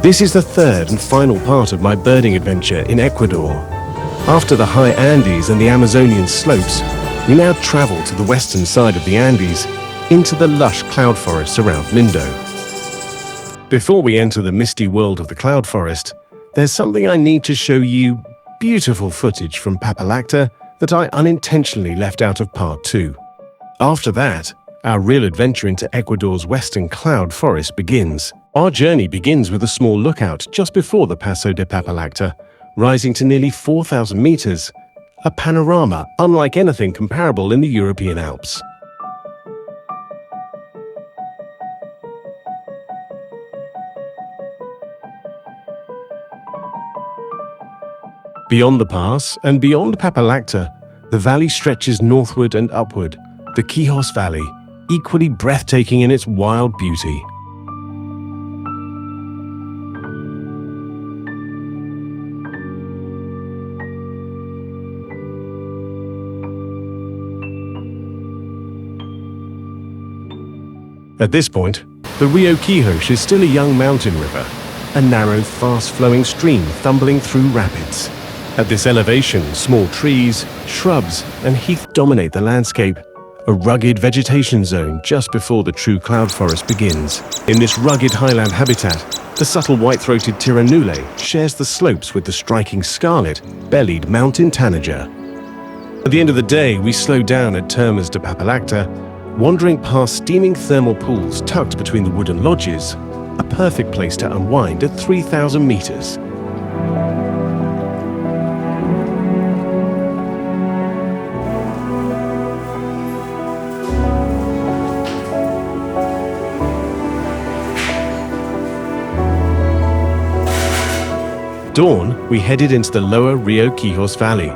This is the third and final part of my birding adventure in Ecuador. After the high Andes and the Amazonian slopes, we now travel to the western side of the Andes into the lush cloud forests around Mindo. Before we enter the misty world of the cloud forest, there's something I need to show you. Beautiful footage from Papalacta that I unintentionally left out of part 2. After that, our real adventure into Ecuador's western cloud forest begins. Our journey begins with a small lookout just before the Paso de Papalacta, rising to nearly 4,000 meters, a panorama unlike anything comparable in the European Alps. Beyond the pass and beyond Papalacta, the valley stretches northward and upward, the Quijos Valley, equally breathtaking in its wild beauty. At this point, the Rio Quijos is still a young mountain river, a narrow, fast-flowing stream tumbling through rapids. At this elevation, small trees, shrubs, and heath dominate the landscape, a rugged vegetation zone just before the true cloud forest begins. In this rugged highland habitat, the subtle white-throated Tyrannulet shares the slopes with the striking Scarlet-bellied mountain Tanager. At the end of the day, we slow down at Termas de Papalacta, wandering past steaming thermal pools tucked between the wooden lodges, a perfect place to unwind at 3,000 meters. Dawn, we headed into the lower Rio Quijos Valley.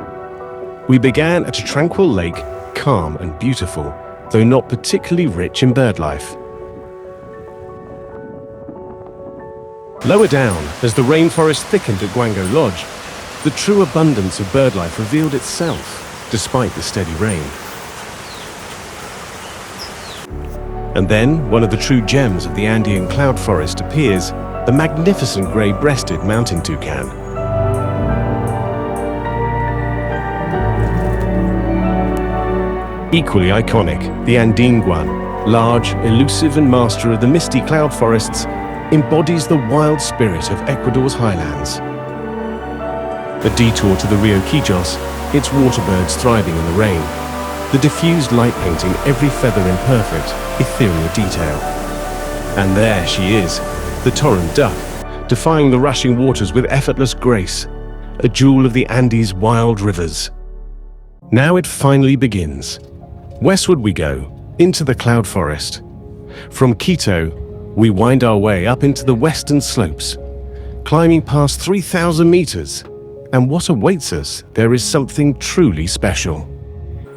We began at a tranquil lake, calm and beautiful, though not particularly rich in birdlife. Lower down, as the rainforest thickened at Guango Lodge, the true abundance of birdlife revealed itself, despite the steady rain. And then, one of the true gems of the Andean cloud forest appears, the magnificent grey-breasted mountain toucan. Equally iconic, the Andean Guan, large, elusive and master of the misty cloud forests, embodies the wild spirit of Ecuador's highlands. A detour to the Rio Quijos, its waterbirds thriving in the rain, the diffused light painting every feather in perfect, ethereal detail. And there she is, the torrent duck, defying the rushing waters with effortless grace, a jewel of the Andes' wild rivers. Now it finally begins. Westward we go, into the cloud forest. From Quito, we wind our way up into the western slopes, climbing past 3,000 meters. And what awaits us, there is something truly special.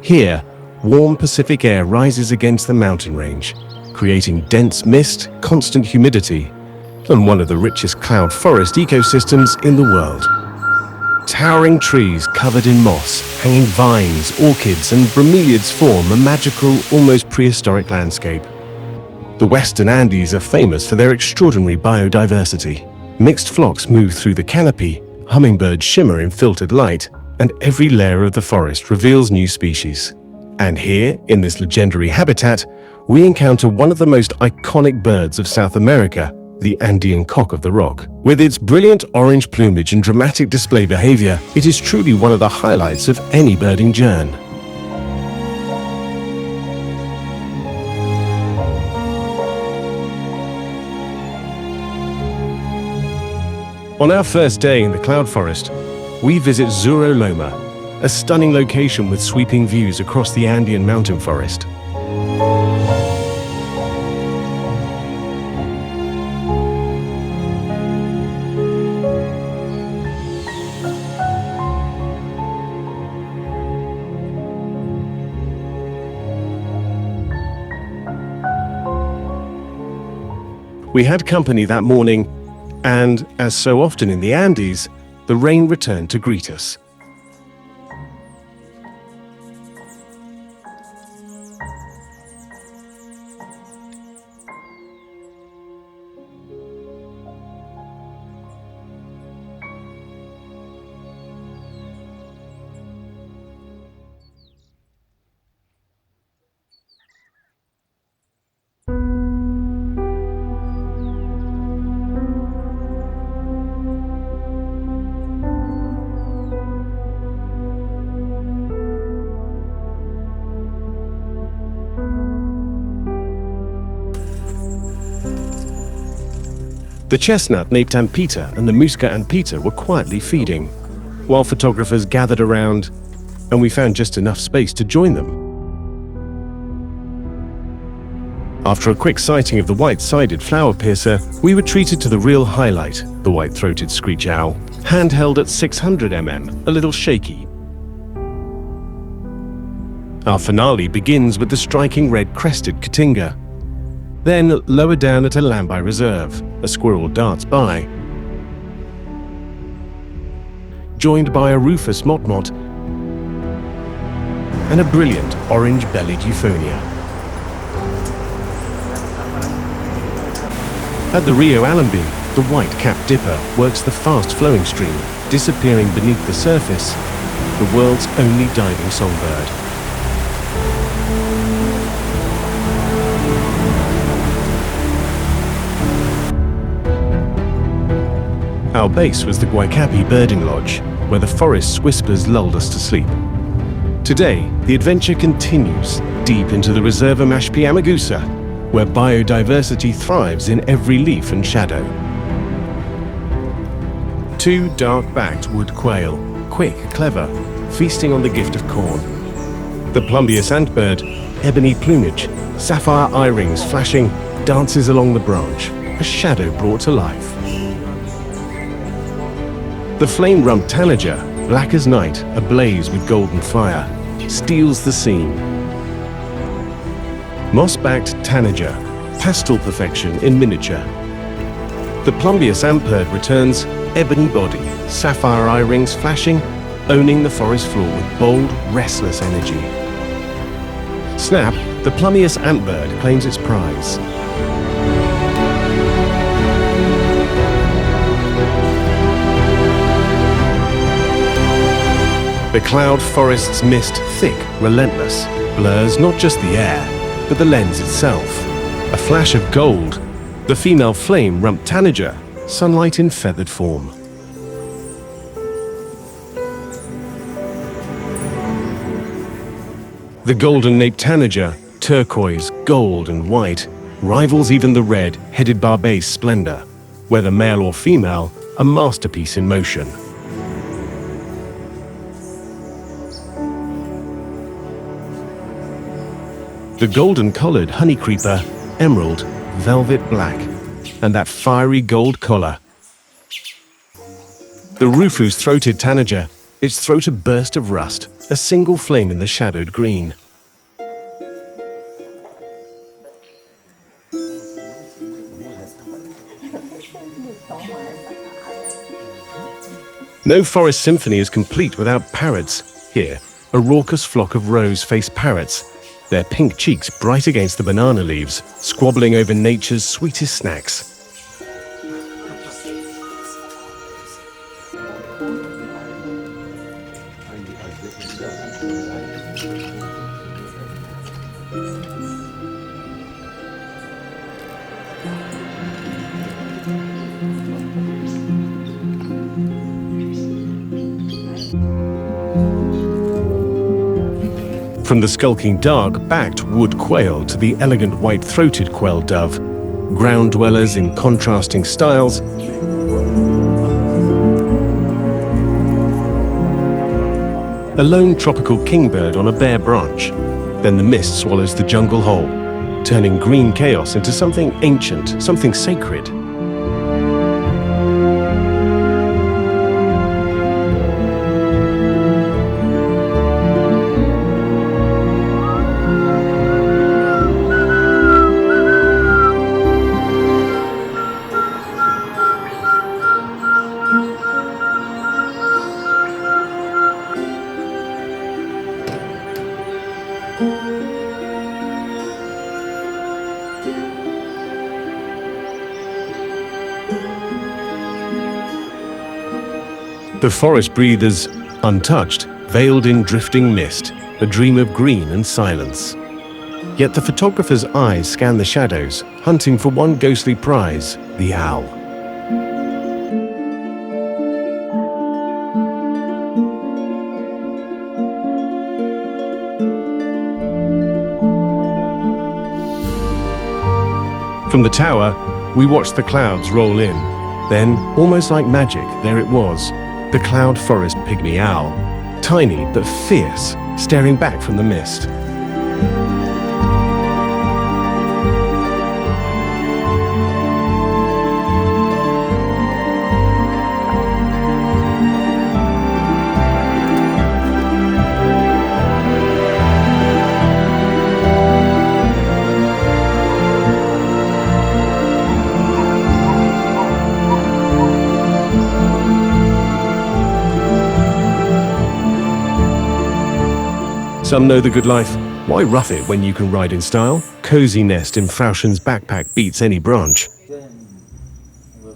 Here, warm Pacific air rises against the mountain range, creating dense mist, constant humidity, and one of the richest cloud forest ecosystems in the world. Towering trees covered in moss, hanging vines, orchids, and bromeliads form a magical, almost prehistoric landscape. The Western Andes are famous for their extraordinary biodiversity. Mixed flocks move through the canopy, hummingbirds shimmer in filtered light, and every layer of the forest reveals new species. And here, in this legendary habitat, we encounter one of the most iconic birds of South America, the Andean Cock-of-the-rock. With its brilliant orange plumage and dramatic display behavior, it is truly one of the highlights of any birding journey. On our first day in the cloud forest, we visit Zuro Loma, a stunning location with sweeping views across the Andean mountain forest. We had company that morning, and, as so often in the Andes, the rain returned to greet us. The Chestnut-naped Antpitta and the Muisca Antpitta were quietly feeding, while photographers gathered around, and we found just enough space to join them. After a quick sighting of the white-sided Flowerpiercer, we were treated to the real highlight, the white-throated Screech Owl, handheld at 600 mm, a little shaky. Our finale begins with the striking Red-crested Cotinga. Then, lower down at a lambi reserve, a squirrel darts by, joined by a Rufous Motmot and a brilliant Orange-bellied Euphonia. At the Rio Allenby, the white-capped dipper works the fast-flowing stream, disappearing beneath the surface, the world's only diving songbird. Our base was the Guaycapi birding lodge, where the forest's whispers lulled us to sleep. Today, the adventure continues deep into the Reserva Mashpi Amagusa, where biodiversity thrives in every leaf and shadow. Two dark-backed wood-quail, quick, clever, feasting on the gift of corn. The plumbeous antbird, ebony plumage, sapphire eye-rings flashing, dances along the branch, a shadow brought to life. The flame-rumped tanager, black as night, ablaze with golden fire, steals the scene. Moss-backed tanager, pastel perfection in miniature. The plumbeous antbird returns, ebony body, sapphire eye-rings flashing, owning the forest floor with bold, restless energy. Snap, the plumbeous antbird claims its prize. The cloud forest's mist, thick, relentless, blurs not just the air, but the lens itself. A flash of gold, the female flame-rumped tanager, sunlight in feathered form. The golden-naped tanager, turquoise, gold and white, rivals even the red-headed Barbet's splendor, whether male or female, a masterpiece in motion. The golden-collared honeycreeper, emerald, velvet black, and that fiery gold collar. The rufous-throated tanager, its throat a burst of rust, a single flame in the shadowed green. No forest symphony is complete without parrots. Here, a raucous flock of rose-faced parrots, their pink cheeks bright against the banana leaves, squabbling over nature's sweetest snacks. From the skulking dark-backed wood-quail to the elegant white-throated quail dove, ground dwellers in contrasting styles, a lone tropical kingbird on a bare branch, then the mist swallows the jungle whole, turning green chaos into something ancient, something sacred. The forest breathers, untouched, veiled in drifting mist, a dream of green and silence. Yet the photographer's eyes scan the shadows, hunting for one ghostly prize, the owl. From the tower, We watched the clouds roll in. Then, almost like magic, there it was, the cloud forest pygmy owl, tiny but fierce, staring back from the mist. Some know the good life. Why rough it when you can ride in style? Cozy nest in Frauschen's backpack beats any branch.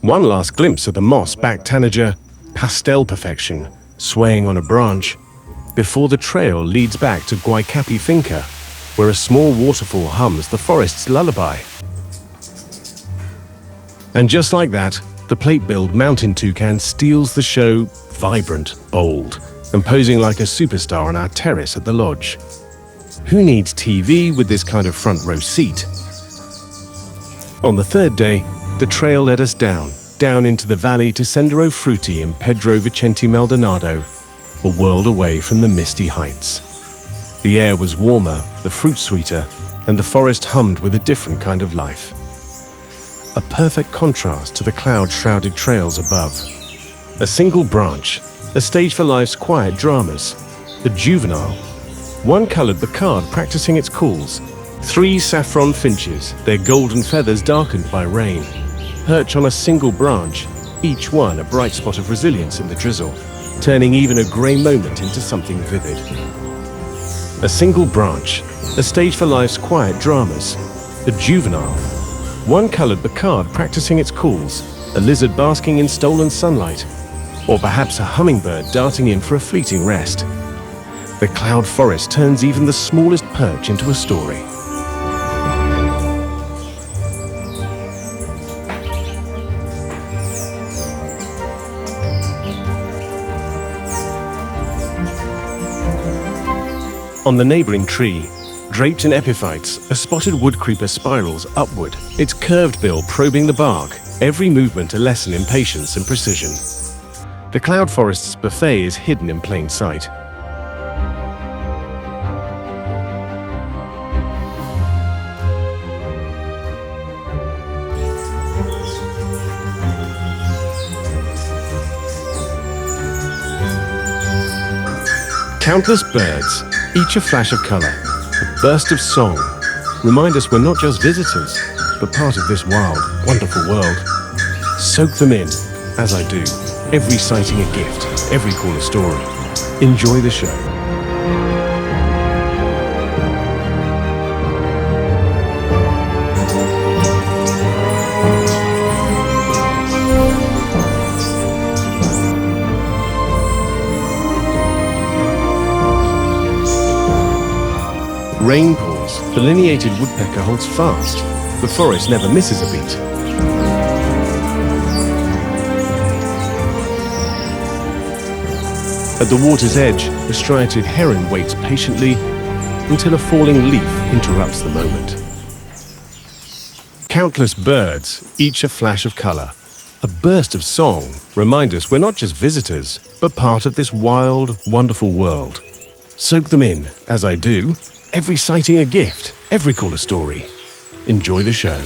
One last glimpse of the moss-backed Tanager, pastel perfection, swaying on a branch, before the trail leads back to Guaycapi Finca, where a small waterfall hums the forest's lullaby. And just like that, the plate-billed mountain toucan steals the show, vibrant, bold, and posing like a superstar on our terrace at the lodge. Who needs TV with this kind of front row seat? On the third day, the trail led us down into the valley to Sendero Frutti in Pedro Vicente Maldonado, a world away from the misty heights. The air was warmer, the fruit sweeter, and the forest hummed with a different kind of life. A perfect contrast to the cloud-shrouded trails above. A single branch, a stage for life's quiet dramas. The juvenile, one-colored Becard practicing its calls. 3 saffron finches, their golden feathers darkened by rain, perch on a single branch, each one a bright spot of resilience in the drizzle, turning even a grey moment into something vivid. A single branch, a stage for life's quiet dramas. The juvenile, one-colored Becard practicing its calls, a lizard basking in stolen sunlight, or perhaps a hummingbird darting in for a fleeting rest. The cloud forest turns even the smallest perch into a story. On the neighboring tree, draped in epiphytes, a spotted Woodcreeper spirals upward, its curved bill probing the bark, every movement a lesson in patience and precision. The cloud forest's buffet is hidden in plain sight. Countless birds, each a flash of color, a burst of song, remind us we're not just visitors, but part of this wild, wonderful world. Soak them in, as I do. Every sighting a gift, every call a story. Enjoy the show. Rain pours, the lineated woodpecker holds fast. The forest never misses a beat. At the water's edge, the Striated Heron waits patiently until a falling leaf interrupts the moment. Countless birds, each a flash of color, a burst of song, remind us we're not just visitors, but part of this wild, wonderful world. Soak them in, as I do, every sighting a gift, every call a story. Enjoy the show.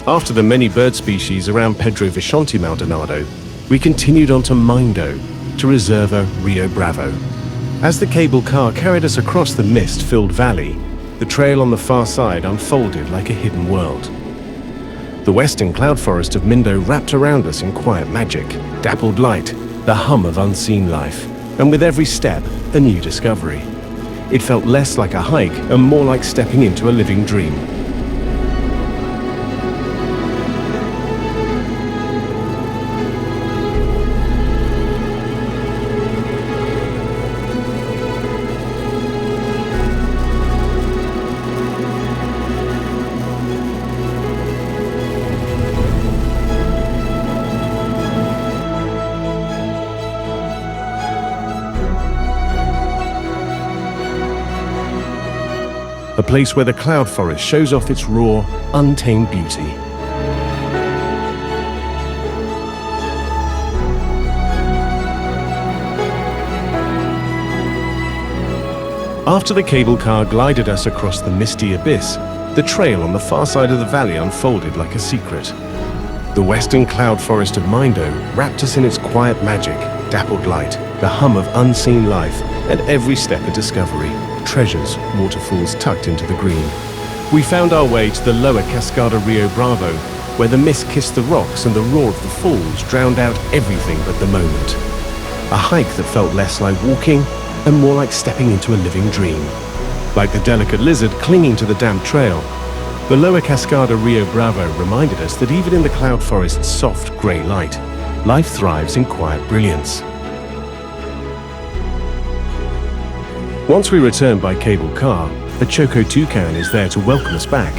After the many bird species around Pedro Vicente Maldonado, we continued on to Mindo, to Reserva Rio Bravo. As the cable car carried us across the mist-filled valley, the trail on the far side unfolded like a hidden world. The western cloud forest of Mindo wrapped around us in quiet magic, dappled light, the hum of unseen life, and with every step, a new discovery. It felt less like a hike and more like stepping into a living dream. A place where the cloud forest shows off its raw, untamed beauty. After the cable car glided us across the misty abyss, the trail on the far side of the valley unfolded like a secret. The western cloud forest of Mindo wrapped us in its quiet magic, dappled light, the hum of unseen life, and every step a discovery. Treasures, waterfalls tucked into the green. We found our way to the lower Cascada Rio Bravo, where the mist kissed the rocks and the roar of the falls drowned out everything but the moment. A hike that felt less like walking and more like stepping into a living dream. Like the delicate lizard clinging to the damp trail, the lower Cascada Rio Bravo reminded us that even in the cloud forest's soft grey light, life thrives in quiet brilliance. Once we return by cable car, a Choco Toucan is there to welcome us back.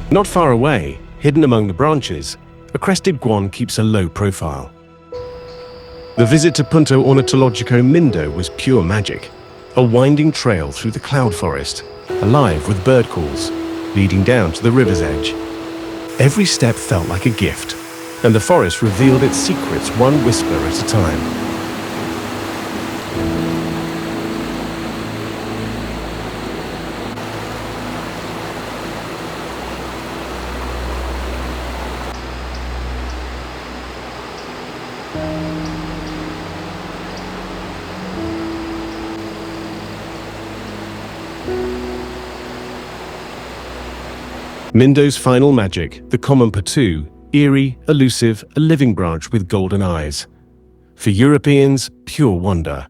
Not far away, hidden among the branches, a Crested Guan keeps a low profile. The visit to Punto Ornitologico Mindo was pure magic, a winding trail through the cloud forest, alive with bird calls, leading down to the river's edge. Every step felt like a gift, and the forest revealed its secrets one whisper at a time. Mindo's final magic, the common Potoo, eerie, elusive, a living branch with golden eyes. For Europeans, pure wonder.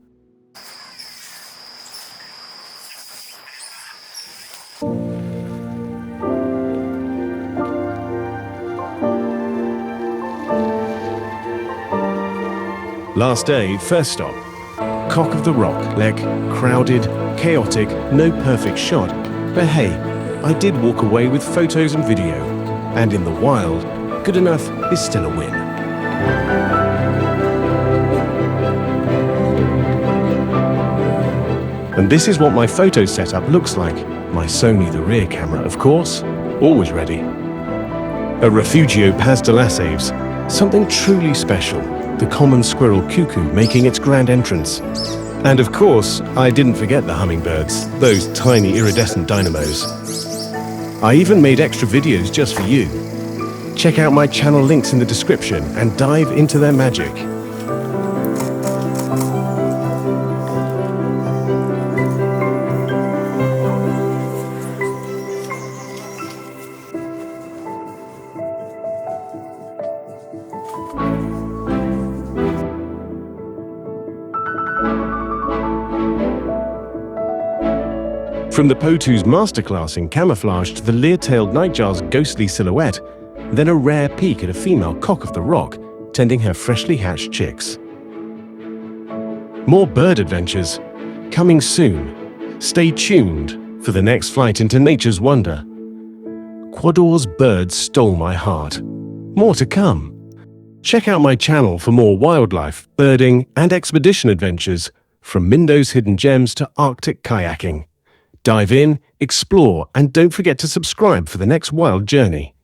Last day, first stop. Cock-of-the-rock, leg, crowded, chaotic, no perfect shot, but hey, I did walk away with photos and video, and in the wild, good enough is still a win. And this is what my photo setup looks like. My Sony the rear camera, of course, always ready. A Refugio Paz de las Aves, something truly special, the common Squirrel-Cuckoo making its grand entrance. And of course, I didn't forget the hummingbirds, those tiny iridescent dynamos. I even made extra videos just for you. Check out my channel links in the description and dive into their magic. From the Potoo's masterclass in camouflage to the Lyre-tailed Nightjar's ghostly silhouette, then a rare peek at a female cock-of-the-rock tending her freshly hatched chicks. More bird adventures coming soon. Stay tuned for the next flight into nature's wonder. Ecuador's birds stole my heart. More to come. Check out my channel for more wildlife, birding, and expedition adventures, from Mindo's hidden gems to Arctic kayaking. Dive in, explore, and don't forget to subscribe for the next wild journey.